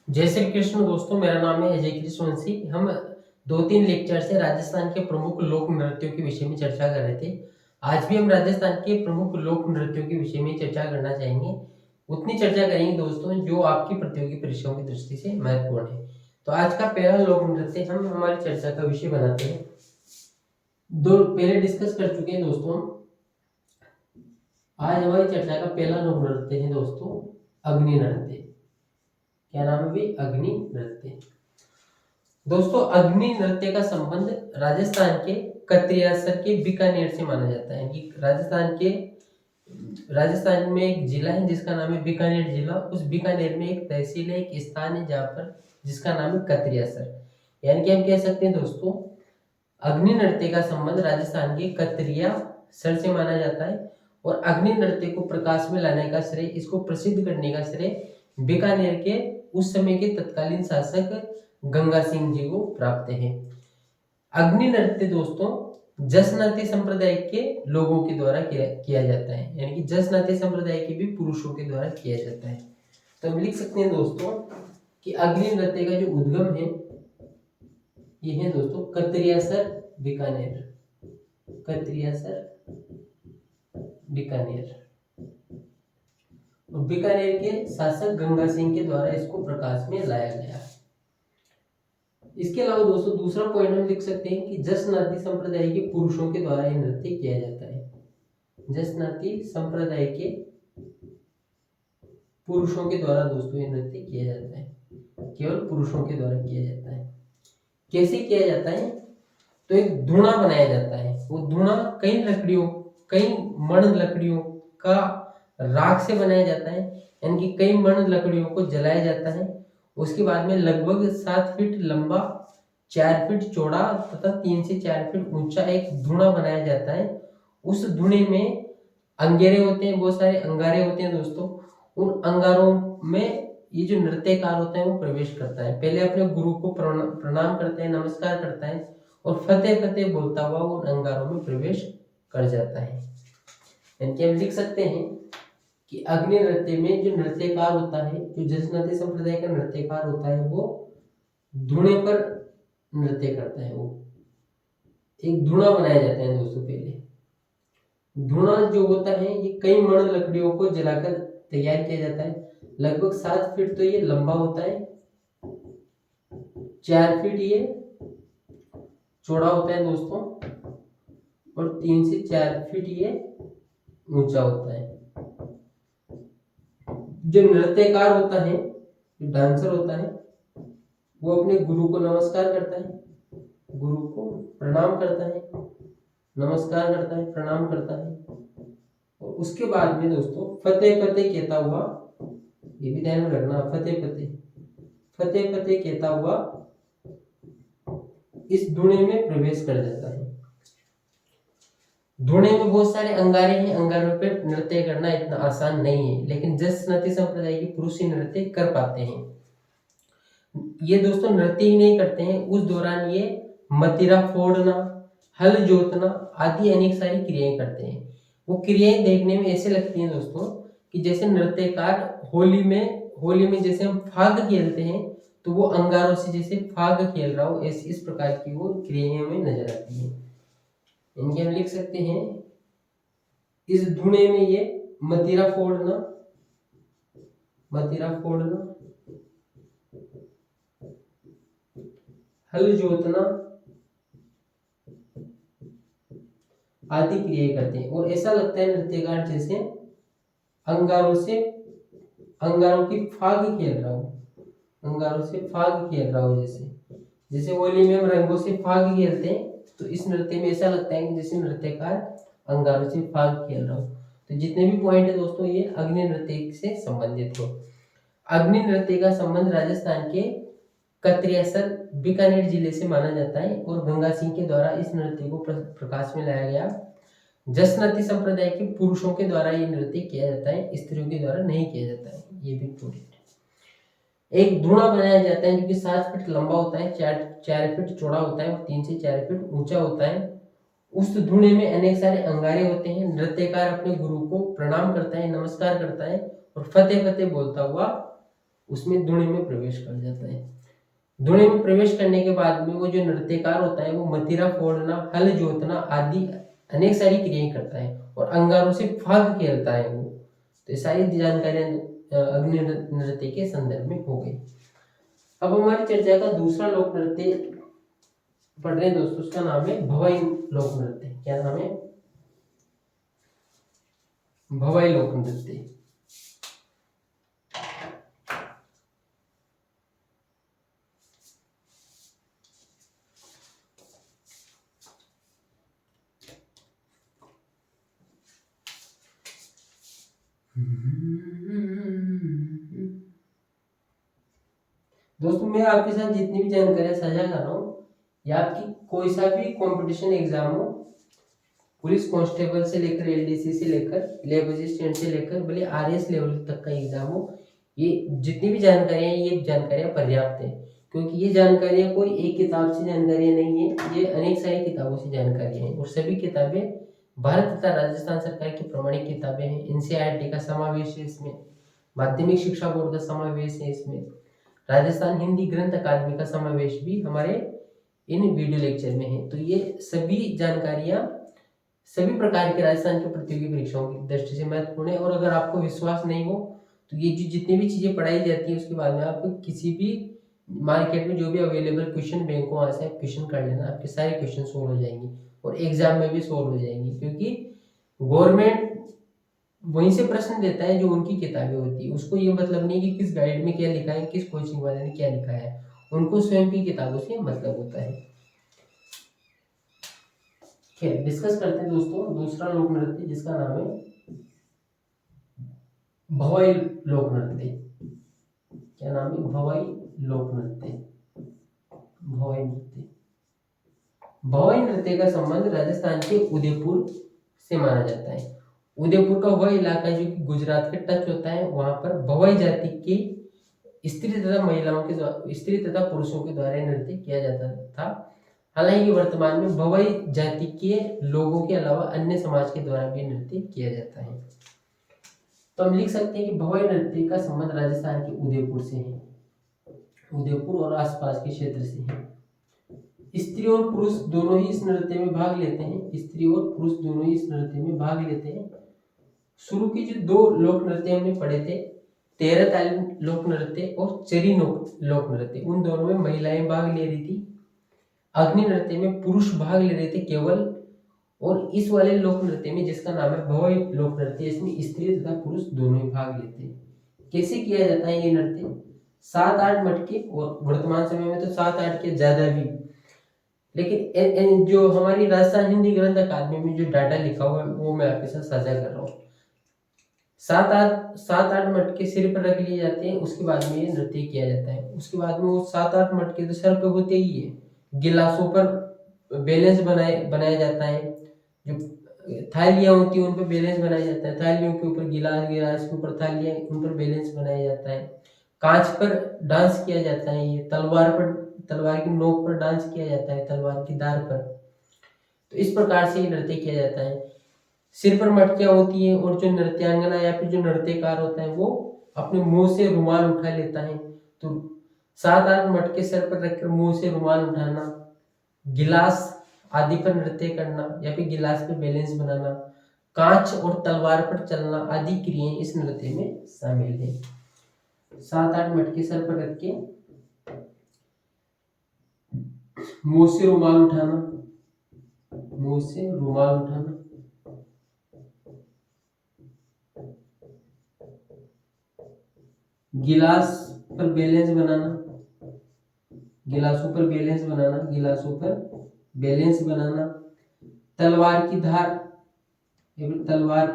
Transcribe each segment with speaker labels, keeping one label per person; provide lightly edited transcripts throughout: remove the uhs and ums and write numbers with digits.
Speaker 1: जय श्री कृष्ण दोस्तों, मेरा नाम है अजय कृष्णवंशी। हम 2-3 लेक्चर से राजस्थान के प्रमुख लोक नृत्यों के विषय में चर्चा कर रहे थे। आज भी हम राजस्थान के प्रमुख लोक नृत्यों के विषय में चर्चा करना चाहेंगे। उतनी चर्चा करेंगे दोस्तों जो आपकी प्रतियोगी परीक्षाओं की दृष्टि से महत्वपूर्ण है। तो आज का पहला लोक नृत्य हम हमारी चर्चा का विषय बनाते हैं। दो पहले डिस्कस कर चुके हैं दोस्तों हम। आज हमारी चर्चा का पहला लोक नृत्य है दोस्तों अग्नि नृत्य। क्या नाम है भाई? अग्नि नृत्य। दोस्तों अग्नि नृत्य का संबंध राजस्थान के कत्रियासर के बीकानेर से माना जाता है कि राजस्थान में एक जिला है जिसका नाम है बीकानेर जिला। उस बीकानेर में एक तहसील है, एक स्थान है जहाँ पर जिसका नाम है कत्रियासर। यानी कि हम कह सकते हैं दोस्तों अग्नि नृत्य का संबंध राजस्थान के कत्रियासर से माना जाता है। और अग्नि नृत्य को प्रकाश में लाने का श्रेय, इसको प्रसिद्ध करने का श्रेय बीकानेर के उस समय के तत्कालीन शासक गंगा सिंह जी को प्राप्त है। अग्नि नृत्य दोस्तों जसनाती संप्रदाय के लोगों के द्वारा किया जाता है, यानी कि जसनाती संप्रदाय के भी पुरुषों के द्वारा किया जाता है। तो हम लिख सकते हैं दोस्तों कि अग्नि नृत्य का जो उद्गम है ये है दोस्तों कत्रियासर बीकानेर। कत्रियासर बीकानेर और बीकानेर के शासक गंगा सिंह के द्वारा इसको प्रकाश में लाया गया। इसके अलावा दोस्तों दूसरा पॉइंट हम लिख सकते हैं कि जसनाती संप्रदाय के पुरुषों के द्वारा यह नृत्य किया जाता है। जसनाती संप्रदाय के पुरुषों के द्वारा दोस्तों यह नृत्य किया जाता है, केवल पुरुषों के द्वारा किया जाता है। कैसे किया जाता है? तो एक धूणा बनाया जाता है। वो धूणा कई मण लकड़ियों का राख से बनाया जाता है, यानी कि कई मण लकड़ियों को जलाया जाता है। उसके बाद में लगभग 7 फीट लंबा, 4 फीट चौड़ा तथा 3 से 4 फीट ऊंचा एक धूणा बनाया जाता है। उस धूणे में अंगारे होते हैं, बहुत सारे अंगारे होते हैं दोस्तों। उन अंगारों में ये जो नृत्यकार होता है वो प्रवेश करता है। पहले अपने गुरु को प्रणाम करता है, नमस्कार करता है और फतेह फतेह बोलता हुआ उन अंगारों में प्रवेश कर जाता है। यानी कि हम लिख सकते हैं कि अग्नि नृत्य में जो नृत्यकार होता है, जो जसनाती संप्रदाय का नृत्यकार होता है, वो धूणे पर नृत्य करता है। वो एक धूणा बनाया जाता है दोस्तों। पहले धूणा जो होता है ये कई मण लकड़ियों को जलाकर तैयार किया जाता है। लगभग 7 फीट तो ये लंबा होता है, 4 फीट ये चौड़ा होता है दोस्तों और 3 से 4 फीट ये ऊंचा होता है। जो नृत्यकार होता है, जो डांसर होता है, वो अपने गुरु को नमस्कार करता है, गुरु को प्रणाम करता है, नमस्कार करता है, प्रणाम करता है और उसके बाद में दोस्तों फतेह फतेह कहता हुआ, ये भी ध्यान में रखना, फतेह फतेह कहता हुआ इस धूणे में प्रवेश कर जाता है। धूणे में बहुत सारे अंगारे हैं, अंगारों पे नृत्य करना इतना आसान नहीं है, लेकिन जसनाती संप्रदाय के पुरुष ही नृत्य कर पाते हैं। ये दोस्तों नृत्य ही नहीं करते हैं, उस दौरान ये मदिरा फोड़ना, हल जोतना आदि अनेक सारी क्रियाएं करते हैं। वो क्रियाएं देखने में ऐसे लगती हैं दोस्तों कि जैसे नृत्यकार होली में जैसे हम फाग खेलते हैं तो वो अंगारों से जैसे फाग खेल रहा हो, ऐसी इस प्रकार की वो क्रियाएं हमें नजर आती है। इनके हम लिख सकते हैं इस धुने में ये मदिरा फोड़ना, हल जोतना आदि क्रियाएं करते हैं। और ऐसा लगता है नृत्यकार जैसे अंगारों की फाग खेल रहा हो, अंगारों से फाग खेल रहा हो। जैसे होली में हम रंगों से फाग खेलते हैं, तो इस नृत्य में ऐसा लगता है कि जैसे नृत्यकार अंगारों से फाग खेल रहा हो। तो जितने भी पॉइंट है दोस्तों ये अग्नि नृत्य से संबंधित है। अग्नि नृत्य का संबंध राजस्थान के कत्रियासर बीकानेर जिले से माना जाता है और गंगा सिंह के द्वारा इस नृत्य को प्रकाश में लाया गया। जसनाती संप्रदाय के पुरुषों के द्वारा ये नृत्य किया जाता है, स्त्रियों के द्वारा नहीं किया जाता है। ये भी इम्पोर्टेंट है। एक धूणा बनाया जाता है जो कि 7 फीट लंबा होता है, 4 फीट चौड़ा होता है और 3 से 4 फीट ऊंचा होता है। उस धूणे में अनेक सारे अंगारे होते हैं। नृत्यकार अपने गुरु को प्रणाम करता है, नमस्कार करता है और फतेह फतेह बोलता हुआ उसमें धुन में प्रवेश कर जाता है। धुन में प्रवेश करने के बाद में वो जो नृत्यकार होता है वो मदिरा फोड़ना, हल जोतना आदि अनेक सारी क्रियाएं करता है और अंगारों से फाग खेलता है वो। तो ये सारी जानकारियां अग्नि नृत्य के संदर्भ में हो गई। अब हमारी चर्चा का दूसरा लोक नृत्य पढ़ रहे हैं दोस्तों, उसका नाम है भवाई लोक नृत्य। क्या नाम है? भवाई लोक नृत्य। दोस्तों मैं आपके साथ जितनी भी जानकारियां साझा कर रहा हूँ, या आपकी कोई सा भी कंपटीशन एग्जाम हो, पुलिस कांस्टेबल से लेकर एलडीसी से लेकर लैब असिस्टेंट से लेकर भले आरएस लेवल तक का एग्जाम हो, ये जितनी भी जानकारियां हैं ये जानकारियां पर्याप्त है, क्योंकि ये जानकारियां कोई एक किताब से जानकारियां नहीं है, ये अनेक सारी किताबों से जानकारियां हैं और सभी किताबें भारत तथा राजस्थान सरकार की प्रमाणित किताबें हैं। एनसीईआरटी का समावेश है इसमें, माध्यमिक शिक्षा बोर्ड का समावेश है इसमें, राजस्थान हिंदी ग्रंथ अकादमी का समावेश भी हमारे इन वीडियो लेक्चर में है। तो ये सभी जानकारियां सभी प्रकार के राजस्थान की प्रतियोगी परीक्षाओं की दृष्टि से महत्वपूर्ण है। और अगर आपको विश्वास नहीं हो तो ये जो जितनी भी चीजें पढ़ाई जाती है उसके बाद में आपको किसी भी मार्केट में जो भी अवेलेबल क्वेश्चन बैंक वहां से क्वेश्चन कर लेना, आपके सारे क्वेश्चन सोल्व हो जाएंगे और एग्जाम में भी सोल्व हो जाएंगे, क्योंकि गवर्नमेंट वहीं से प्रश्न देता है जो उनकी किताबें होती है। उसको ये मतलब नहीं कि किस गाइड में क्या लिखा है, किस कोचिंग वाले ने क्या लिखा है, उनको स्वयं की किताबों से मतलब होता है। खैर डिस्कस करते हैं दोस्तों दूसरा लोक नृत्य जिसका नाम है भवाई लोक नृत्य। क्या नाम है? भवाई लोक नृत्य। भवाई नृत्य, भवाई नृत्य का संबंध राजस्थान के उदयपुर से माना जाता है। उदयपुर का वह इलाका जो कि गुजरात के टच होता है, वहां पर भवाई जाति की स्त्री तथा महिलाओं के स्त्री तथा पुरुषों के द्वारा नृत्य किया जाता था। हालांकि वर्तमान में भवाई जाति के लोगों के अलावा अन्य समाज के द्वारा भी नृत्य किया जाता है। तो हम लिख सकते हैं कि भवाई नृत्य का संबंध राजस्थान के उदयपुर से है, उदयपुर और आसपास के क्षेत्र से है। स्त्री और पुरुष दोनों ही इस नृत्य में भाग लेते हैं, स्त्री और पुरुष दोनों ही इस नृत्य में भाग लेते हैं। शुरू की जो दो लोक नृत्य हमने पढ़े थे, तेरह ताली लोक नृत्य और चरी लोक नृत्य, उन दोनों में महिलाएं भाग ले रही थी। अग्नि नृत्य में पुरुष भाग ले रहे थे केवल, और इस वाले लोक नृत्य में जिसका नाम है भवाई लोक नृत्य, इसमें स्त्री तथा पुरुष दोनों ही भाग लेते हैं। कैसे किया जाता है ये नृत्य? 7-8 मटके, और वर्तमान समय में तो 7-8 के ज्यादा भी, लेकिन जो हमारी राजस्थान हिंदी ग्रंथ अकादमी में जो डाटा लिखा हुआ है वो मैं आपके साथ साझा कर रहा हूँ। 7-8 मटके सिर पर रख लिए जाते हैं, उसके बाद में ये नृत्य किया जाता है। उसके बाद में वो 7-8 मटके तो सर पे होते ही है, गिलासों पर बैलेंस बनाया जाता है, जो थालियां होती है उन पर बैलेंस बनाया जाता है, थालियों के ऊपर गिलास, गिलास के ऊपर थालियां, उन पर बैलेंस बनाया जाता है। कांच पर डांस किया जाता है, ये तलवार की नोक पर डांस किया जाता है, तलवार की धार पर। तो इस प्रकार से ये नृत्य किया जाता है। सिर पर मटकियां होती हैं और जो नृत्यांगना या फिर जो नृत्यकार होता है वो अपने मुंह से रुमाल उठा लेता है। तो 7-8 मटके सर पर रखकर मुंह से रुमाल उठाना, गिलास आदि पर नृत्य करना या फिर गिलास पे बैलेंस बनाना, कांच और तलवार पर चलना आदि क्रियाएं इस नृत्य में शामिल है। 7-8 मटके सर पर रख के मुंह से रुमाल उठाना, मुंह से रुमाल उठाना, गिलास पर बैलेंस बनाना, गिलासों पर बैलेंस बनाना, गिलासों पर बैलेंस बनाना, तलवार की धार तलवार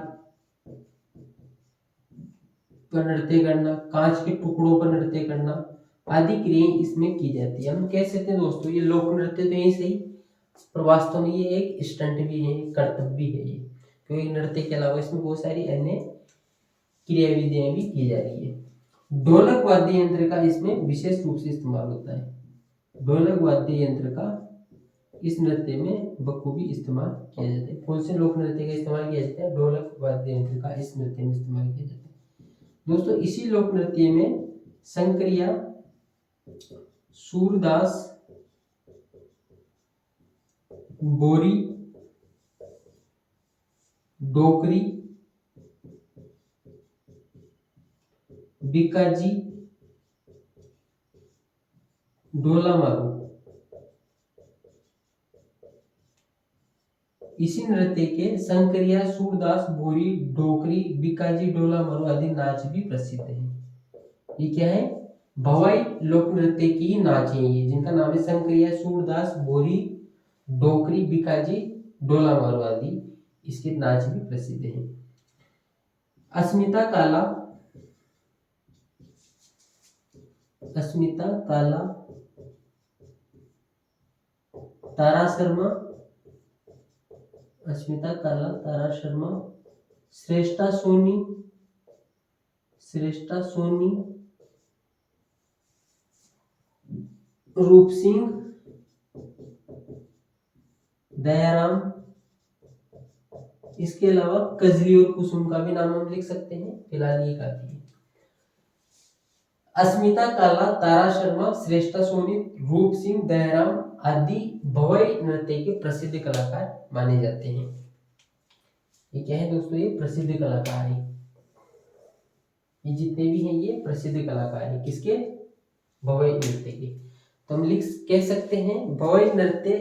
Speaker 1: पर नृत्य करना, कांच के टुकड़ों पर नृत्य करना आदि क्रियाएं इसमें की जाती है। हम कह सकते हैं दोस्तों ये लोक नृत्य तो यही सही, पर वास्तव में ये एक स्टंट भी है, कर्तव्य भी है ये, क्योंकि नृत्य के अलावा इसमें बहुत सारी अन्य क्रियाविधियां भी की जा रही है। ढोलक वाद्य यंत्र का इसमें विशेष रूप से इस्तेमाल होता है। ढोलक वाद्य यंत्र का इस नृत्य में बखूबी इस्तेमाल किया जाता है। कौन से लोक नृत्य का इस्तेमाल किया जाता है? ढोलक वाद्य यंत्र का इस नृत्य में इस्तेमाल किया जाता है। दोस्तों इसी लोक नृत्य में शंकरिया सूरदास बोरी डोकरी बीकाजी डोला मारू। इसी नृत्य के शंकरिया सूरदास बोरी डोकरी बीकाजी डोला मारू आदि नाच भी प्रसिद्ध है। ये क्या है? भवाई लोक नृत्य की नाच है ये, जिनका नाम है शंकरिया सूरदास बोरी डोकरी बीकाजी डोला मारू आदि, इसके नाच भी प्रसिद्ध है। अस्मिता काला तारा शर्मा श्रेष्ठा सोनी रूप सिंह दयाराम। इसके अलावा कजली और कुसुम का भी नाम हम लिख सकते हैं, फिलहाल ये काफी है। अस्मिता काला, तारा शर्मा, श्रेष्ठा सोनी, रूप सिंह दयाराम आदि भवाई नृत्य के प्रसिद्ध कलाकार माने जाते हैं। ये क्या है दोस्तों? ये प्रसिद्ध कलाकार है। ये जितने भी हैं ये प्रसिद्ध कलाकार हैं, किसके? भवाई नृत्य के। तो हम कह सकते हैं भवाई नृत्य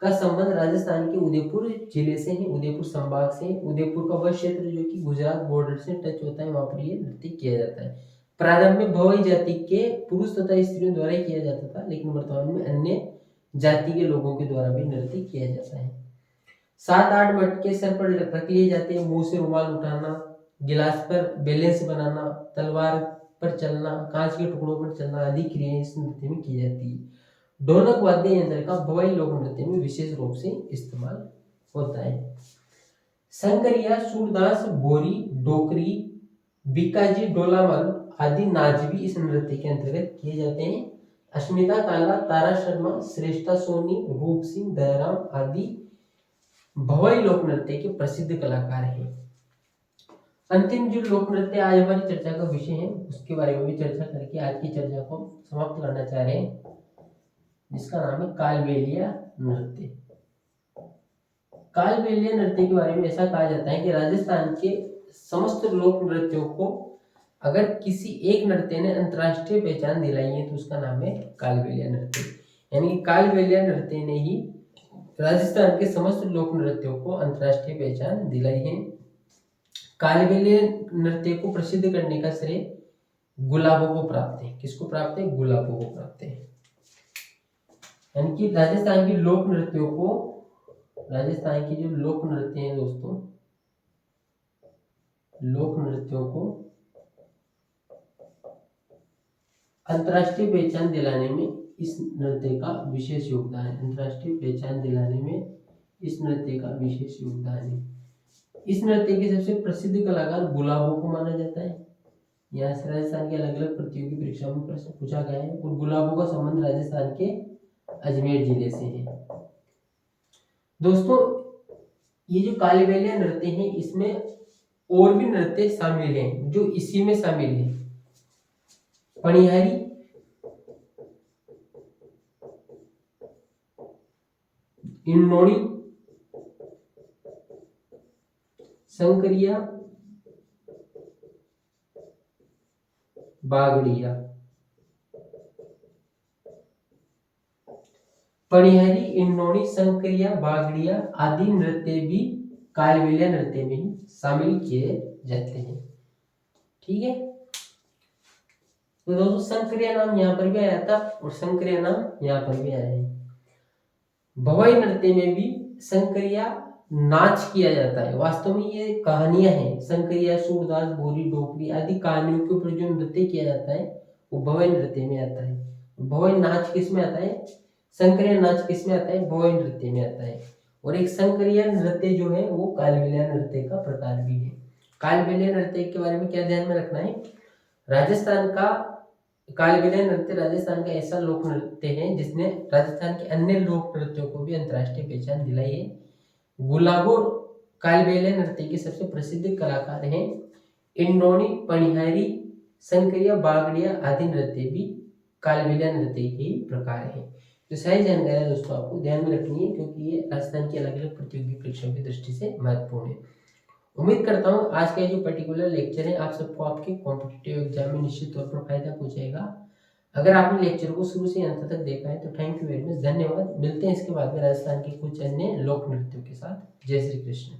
Speaker 1: का संबंध राजस्थान के उदयपुर जिले से है, उदयपुर संभाग से। उदयपुर का वह क्षेत्र जो कि गुजरात बॉर्डर से टच होता है, वहां पर ये नृत्य किया जाता है। प्रारंभ में भवाई जाति के पुरुष तथा स्त्रियों द्वारा किया जाता था, लेकिन वर्तमान में अन्य जाति के लोगों के द्वारा भी नृत्य किया जाता है। 7-8 मटके सर पर रख लिए जाते हैं, मुंह से रुमाल उठाना, गिलास पर बैलेंस बनाना, तलवार पर चलना, कांच के टुकड़ों पर चलना आदि क्रियाएं इस नृत्य में की जाती है। ढोलक वाद्य यंत्र का भवाई लोक नृत्य में विशेष रूप से इस्तेमाल होता है। शंकरिया सूरदास बोरी डोकरी बीकाजी डोला मारू आदि नाच भी इस नृत्य के अंतर्गत किए जाते हैं। अस्मिता काला, तारा शर्मा, श्रेष्ठा सोनी, रूप सिंह दयाराम आदि भवाई लोक नृत्य के प्रसिद्ध कलाकार हैं। अंतिम जो लोक नृत्य आज हमारी चर्चा का विषय है, उसके बारे में भी चर्चा करके आज की चर्चा को समाप्त करना चाह रहे हैं, जिसका नाम है कालबेलिया नृत्य। कालबेलिया नृत्य के बारे में ऐसा कहा जाता है कि राजस्थान के समस्त लोक नृत्यों को अगर किसी एक नृत्य ने अंतर्राष्ट्रीय पहचान दिलाई है तो उसका नाम है कालबेलिया नृत्य। यानी कि कालबेलिया नृत्य ने ही राजस्थान के समस्त लोक नृत्यों को अंतर्राष्ट्रीय पहचान दिलाई है। कालबेलिया नृत्य को प्रसिद्ध करने का श्रेय गुलाबों को प्राप्त है। किसको प्राप्त है? गुलाबों को प्राप्त है। यानी कि राजस्थान की लोक नृत्यों को, राजस्थान की जो लोक नृत्य हैं दोस्तों, लोक नृत्यों को अंतर्राष्ट्रीय पहचान दिलाने में इस नृत्य का विशेष योगदान है। अंतर्राष्ट्रीय पहचान दिलाने में इस नृत्य का विशेष योगदान है। इस नृत्य के सबसे प्रसिद्ध कलाकार गुलाबों को माना जाता है। यहाँ से राजस्थान के अलग अलग प्रतियोगी परीक्षाओं में प्रश्न पूछा गया है और गुलाबों का संबंध राजस्थान के अजमेर जिले से है। दोस्तों ये जो कालबेलिया नृत्य है, इसमें और भी नृत्य शामिल हैं जो इसी में शामिल है। पणिहारी, इन्नोड़ी, शंकरिया, बागड़िया। पणिहारी, इन्नोड़ी, शंकरिया, बागड़िया आदि नृत्य भी कालबेलिया नृत्य में ही शामिल किए जाते हैं। ठीक है, तो दोस्तों शंकरिया नाम यहाँ पर भी आया था और शंकरिया नाम यहाँ पर भी आया है। भवाई नृत्य में भी शंकरिया नाच किया जाता है। वास्तव में ये कहानियां हैं। शंकरिया, सूरदास, बोरी, डोकरी आदि कहानियों के ऊपर जो नृत्य किया जाता है वो भवाई नृत्य में आता है। भवाई नाच किस में आता है? शंकरिया नाच किस में आता है? भवाई नृत्य में आता है। और एक शंकरिया नृत्य जो है वो कालबेलिया नृत्य का प्रकार भी है। कालबेलिया नृत्य के बारे में क्या ध्यान में रखना है? राजस्थान का कालबेलिया नृत्य राजस्थान का ऐसा लोक नृत्य है जिसने राजस्थान के अन्य लोक नृत्यों को भी अंतर्राष्ट्रीय पहचान दिलाई है। गुलाबो कालबेलिया नृत्य के सबसे प्रसिद्ध कलाकार हैं इंद्रोणी, पणिहारी, संक्रिया, बागड़िया आदि नृत्य भी कालबेलिया नृत्य के ही प्रकार है। तो सारी जानकारी दोस्तों आपको ध्यान में रखनी है, क्योंकि ये राजस्थान की अलग अलग प्रतियोगी परीक्षाओं की दृष्टि से महत्वपूर्ण है। उम्मीद करता हूँ आज का जो पर्टिकुलर लेक्चर है आप सबको आपके कॉम्पिटिटिव एग्जाम में निश्चित तौर पर फायदा पहुंचेगा। अगर आपने लेक्चर को शुरू से अंत तक देखा है तो थैंक यू वेरी मच, धन्यवाद। मिलते हैं इसके बाद में राजस्थान के कुछ अन्य लोक नृत्यों के साथ। जय श्री कृष्ण।